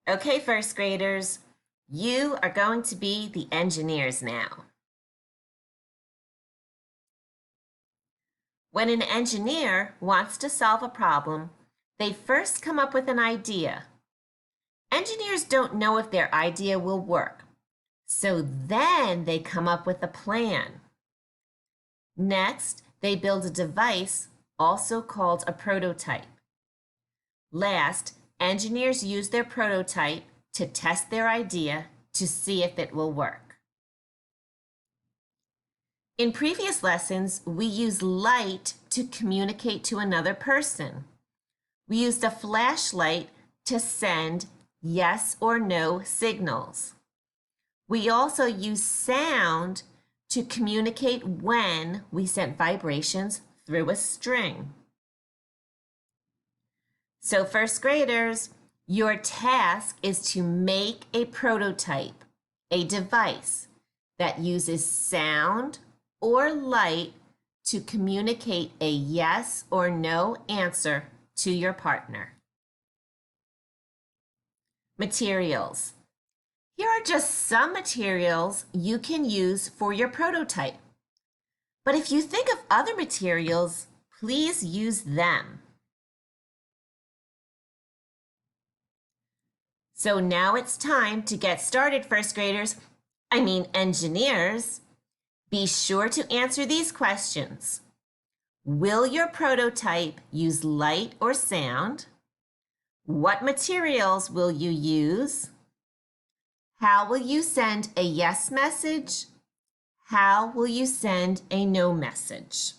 Okay, first graders, you are going to be the engineers now. When an engineer wants to solve a problem, they first come up with an idea. Engineers don't know if their idea will work, so then they come up with a plan. Next, they build a device, also called a prototype. Last, engineers use their prototype to test their idea to see if it will work. In previous lessons, we used light to communicate to another person. We used a flashlight to send yes or no signals. We also used sound to communicate when we sent vibrations through a string. So first graders, your task is to make a prototype, a device that uses sound or light to communicate a yes or no answer to your partner. Materials. Here are just some materials you can use for your prototype. But if you think of other materials, please use them. So now it's time to get started, first graders. Engineers. Be sure to answer these questions. Will your prototype use light or sound? What materials will you use? How will you send a yes message? How will you send a no message?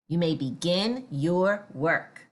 You may begin your work.